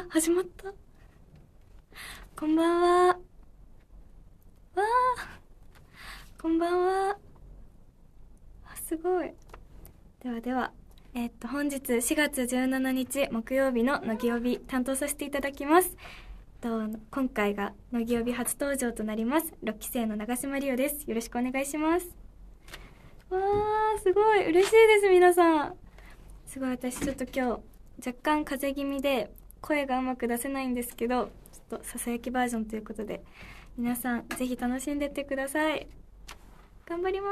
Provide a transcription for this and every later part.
始まった。こんばんは。わこんばんは。すごい。では、本日4月17日木曜日の乃木曜日担当させていただきます。今回が乃木曜日初登場となります6期生の長島リオです。よろしくお願いします。わー、すごい嬉しいです。皆さんすごい。私ちょっと今日若干風邪気味で声がうまく出せないんですけど、ちょっとささやきバージョンということで、皆さんぜひ楽しんでってください。頑張りま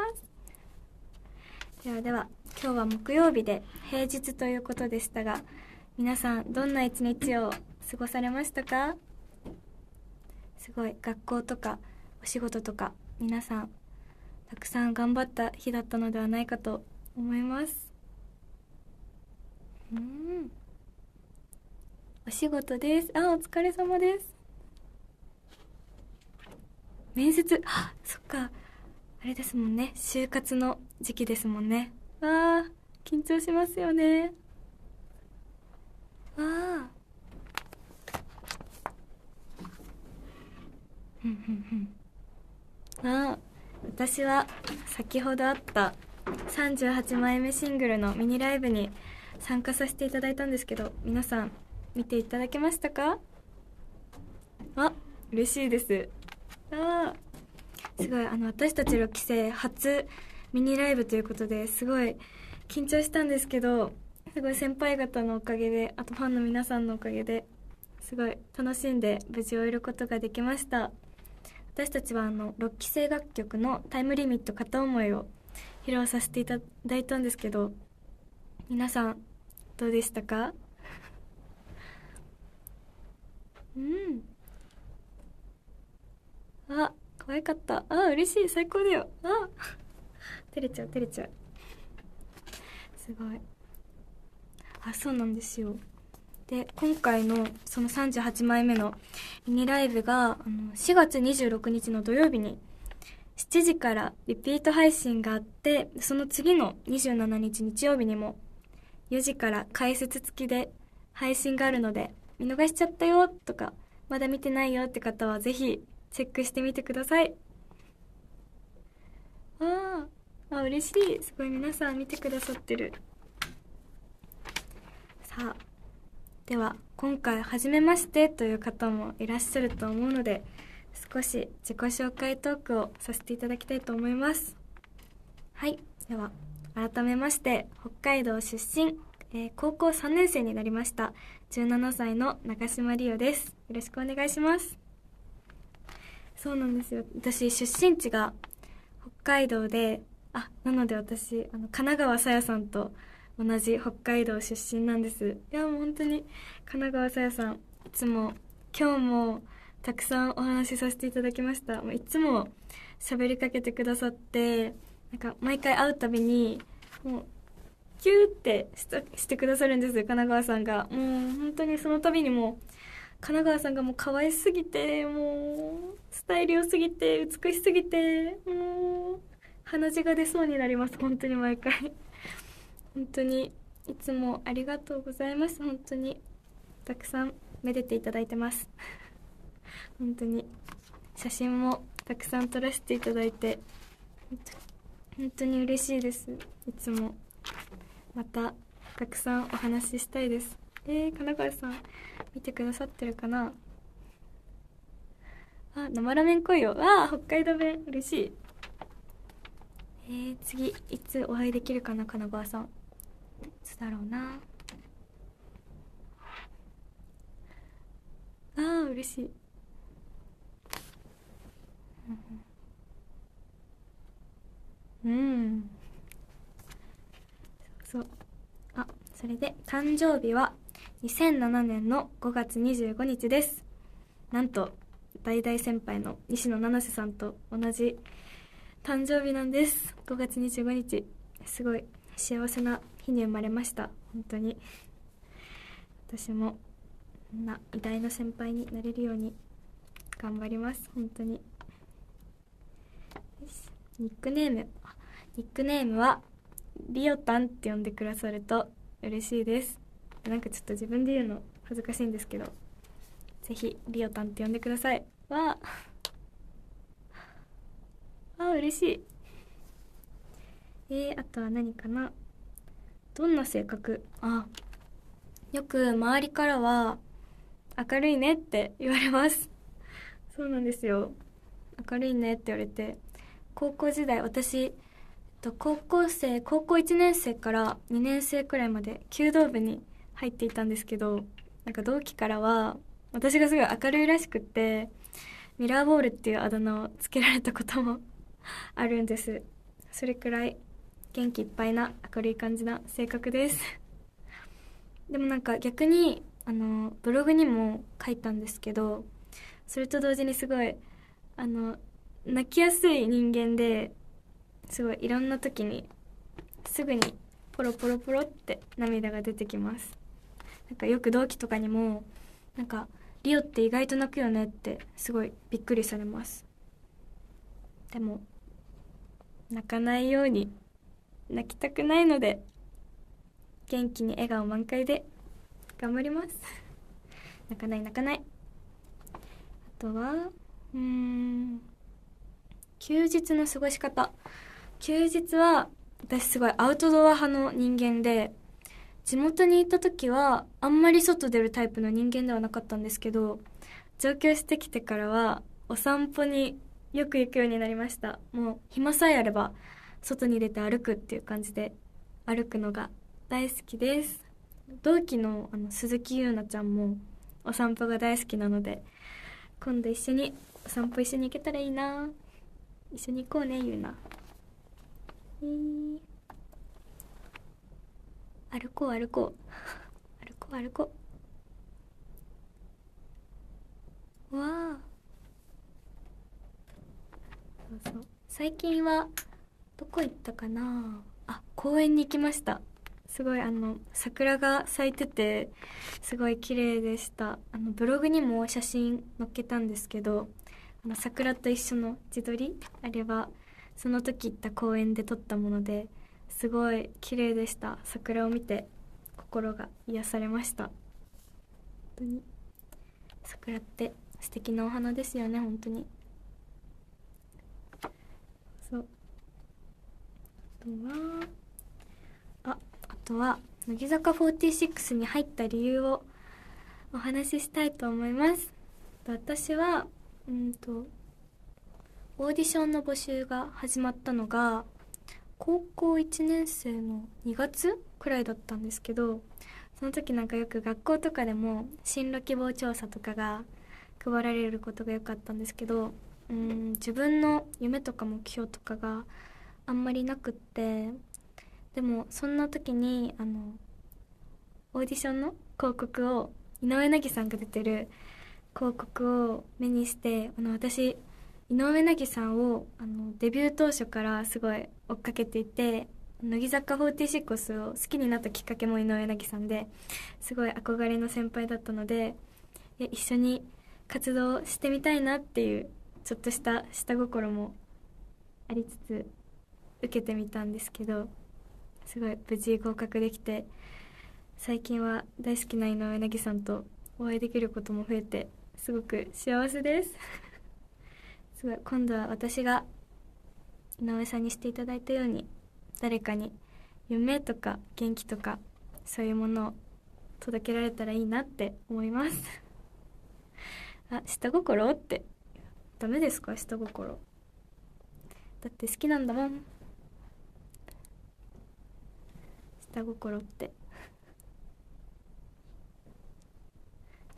す。では今日は木曜日で平日ということでしたが、皆さんどんな一日を過ごされましたか？すごい学校とかお仕事とか皆さんたくさん頑張った日だったのではないかと思います。お仕事です。お疲れ様です。面接、そっか、あれですもんね、就活の時期ですもんね。わー、緊張しますよね。わー、私は先ほどあった38枚目シングルのミニライブに参加させていただいたんですけど、皆さん見ていただけましたか？嬉しいです。すごい、私たち6期生初ミニライブということですごい緊張したんですけど、すごい先輩方のおかげで、あとファンの皆さんのおかげですごい楽しんで無事終えることができました。私たちは6期生楽曲のタイムリミット片思いを披露させていただいたんですけど、皆さんどうでしたか？可愛かった。嬉しい。最高だよ。照れちゃう。すごい。そうなんですよ。で、今回のその38枚目のミニライブが4月26日の土曜日に7時からリピート配信があって、その次の27日日曜日にも4時から解説付きで配信があるので、見逃しちゃったよとかまだ見てないよって方はぜひチェックしてみてください。嬉しい。すごい皆さん見てくださってる。さあ、では今回初めましてという方もいらっしゃると思うので、少し自己紹介トークをさせていただきたいと思います。はい、では改めまして、北海道出身、高校3年生になりました17歳の中島理央です。よろしくお願いします。そうなんですよ。私出身地が北海道で、なので私神奈川さやさんと同じ北海道出身なんです。いや、もう本当に神奈川さやさん、いつも今日もたくさんお話しさせていただきました。もういつも喋りかけてくださって、なんか毎回会うたびにもうキューってしてくださるんですよ、神奈川さんが。もう本当にその度にもう神奈川さんがもう可愛すぎて、もうスタイル良すぎて、美しすぎて、もう鼻血が出そうになります。本当に毎回本当にいつもありがとうございます。本当にたくさんめでていただいてます本当に写真もたくさん撮らせていただいて本当に嬉しいです。いつもまたたくさんお話ししたいです。神奈川さん見てくださってるかな。生ラーメン来いよ。北海道弁嬉しい。次いつお会いできるかな、神奈川さん。いつだろうな。嬉しい。そう。それで誕生日は2007年の5月25日です。なんと大大先輩の西野七瀬さんと同じ誕生日なんです。5月25日、すごい幸せな日に生まれました。本当に私もこんな偉大な先輩になれるように頑張ります。本当に。ニックネームはリオタンって呼んでくださると嬉しいです。なんかちょっと自分で言うの恥ずかしいんですけど、ぜひリオタンって呼んでください。わあ嬉しい。あとは何かな。どんな性格。よく周りからは明るいねって言われます。そうなんですよ、明るいねって言われて。高校時代、私高校1年生から2年生くらいまで弓道部に入っていたんですけど、なんか同期からは私がすごい明るいらしくって、ミラーボールっていうあだ名をつけられたこともあるんです。それくらい元気いっぱいな明るい感じな性格です。でもなんか逆にブログにも書いたんですけど、それと同時にすごい泣きやすい人間で、すごいいろんな時にすぐにポロポロポロって涙が出てきます。なんかよく同期とかにもなんかリオって意外と泣くよねってすごいびっくりされます。でも泣かないように、泣きたくないので元気に笑顔満開で頑張ります。泣かない泣かない。あとは休日の過ごし方。休日は私すごいアウトドア派の人間で、地元にいた時はあんまり外出るタイプの人間ではなかったんですけど、上京してきてからはお散歩によく行くようになりました。もう暇さえあれば外に出て歩くっていう感じで歩くのが大好きです。同期の鈴木優奈ちゃんもお散歩が大好きなので、今度一緒にお散歩一緒に行けたらいいな。一緒に行こうね、優奈。歩こう歩こう歩こう歩こう。わあ、そうそう、最近はどこ行ったかな。公園に行きました。すごい桜が咲いててすごい綺麗でした。ブログにも写真載っけたんですけど、桜と一緒の自撮り、あれはその時行った公園で撮ったもので、すごい綺麗でした。桜を見て心が癒されました。本当に桜って素敵なお花ですよね、本当に。そう、あとは乃木坂46に入った理由をお話ししたいと思います。私はオーディションの募集が始まったのが高校1年生の2月くらいだったんですけど、その時なんかよく学校とかでも進路希望調査とかが配られることがよかったんですけど、自分の夢とか目標とかがあんまりなくって、でもそんな時にオーディションの広告を、井上凪さんが出てる広告を目にして、私井上凪さんをデビュー当初からすごい追っかけていて、乃木坂46を好きになったきっかけも井上凪さんで、すごい憧れの先輩だったので、一緒に活動してみたいなっていうちょっとした下心もありつつ受けてみたんですけど、すごい無事合格できて、最近は大好きな井上凪さんとお会いできることも増えてすごく幸せです。すごい、今度は私が井上さんにしていただいたように、誰かに夢とか元気とかそういうものを届けられたらいいなって思います。下心ってダメですか？下心だって好きなんだもん、下心って。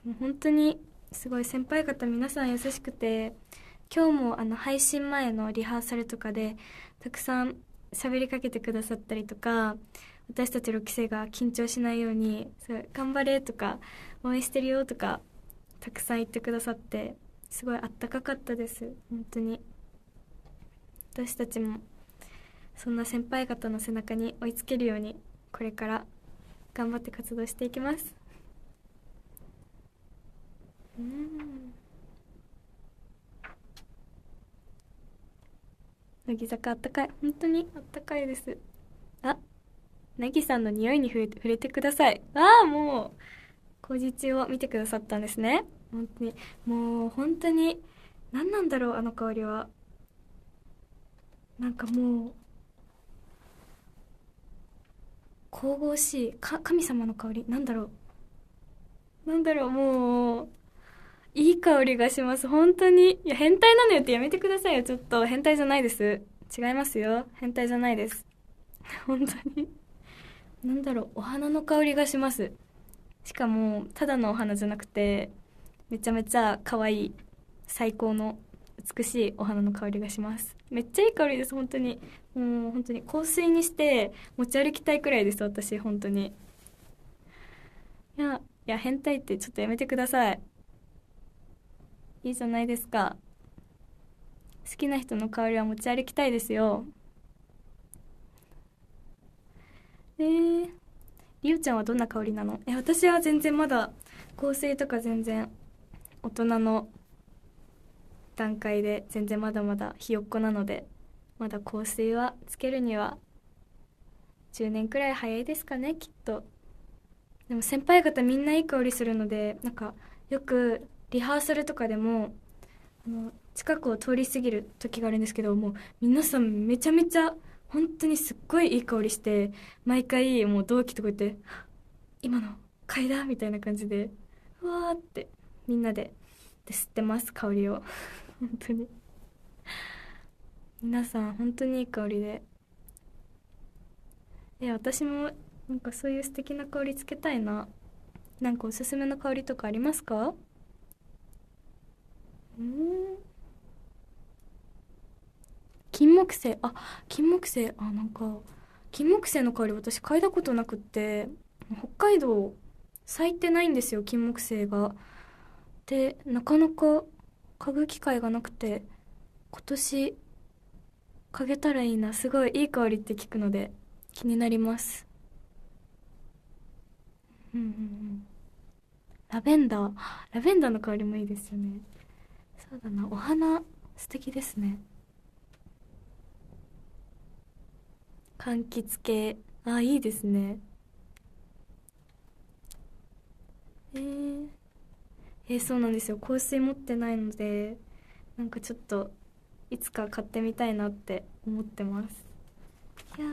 もう本当にすごい先輩方皆さん優しくて、今日も配信前のリハーサルとかでたくさん喋りかけてくださったりとか、私たち6期生が緊張しないようにすごい頑張れとか応援してるよとかたくさん言ってくださって、すごいあったかかったです。本当に私たちもそんな先輩方の背中に追いつけるようにこれから頑張って活動していきます。乃木坂あったかい、本当にあったかいです。なぎさんの匂いに触れてください。も工事中を見てくださったんですね。本当にもう本当に何なんだろう、あの香りは。なんかもう神々しい神様の香り、なんだろう、もういい香りがします、本当に。いや、変態なのよってやめてくださいよ。ちょっと変態じゃないです。違いますよ、変態じゃないです。本当になんだろう、お花の香りがします。しかもただのお花じゃなくて、めちゃめちゃ可愛い、最高の美しいお花の香りがします。めっちゃいい香りです、本当に。もう本当に香水にして持ち歩きたいくらいです、私。本当に。いや変態ってちょっとやめてください。いいじゃないですか。好きな人の香りは持ち歩きたいですよ。りおちゃんはどんな香りなの？私は全然まだ香水とか全然大人の段階で、全然まだまだひよっこなので、まだ香水はつけるには10年くらい早いですかね、きっと。でも先輩方みんないい香りするので、なんかよくリハーサルとかでも近くを通り過ぎる時があるんですけど、もう皆さんめちゃめちゃ本当にすっごいいい香りして、毎回もう同期とか言って今の嗅いだみたいな感じで、うわーってみんなで吸ってます、香りを。本当に皆さん本当にいい香りで、私もなんかそういう素敵な香りつけたいな。なんかおすすめの香りとかありますか？金木犀、金木犀、なんか金木犀の香り私嗅いだことなくって、北海道咲いてないんですよ、金木犀が。でなかなか嗅ぐ機会がなくて、今年嗅げたらいいな。すごいいい香りって聞くので気になります。ラベンダー、ラベンダーの香りもいいですよね。そうだな、お花素敵ですね。柑橘系、いいですね。えー、そうなんですよ、香水持ってないので、なんかちょっといつか買ってみたいなって思ってます。いや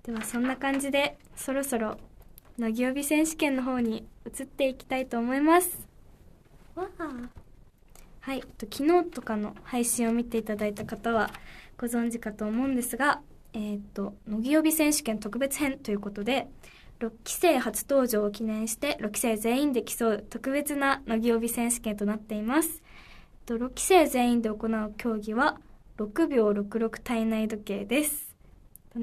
ではそんな感じで、そろそろ乃木帯選手権の方に移っていきたいと思います。わあ、はい、昨日とかの配信を見ていただいた方はご存知かと思うんですが、乃木帯選手権特別編ということで、6期生初登場を記念して6期生全員で競う特別な乃木帯選手権となっています。6期生全員で行う競技は6秒66体内時計です。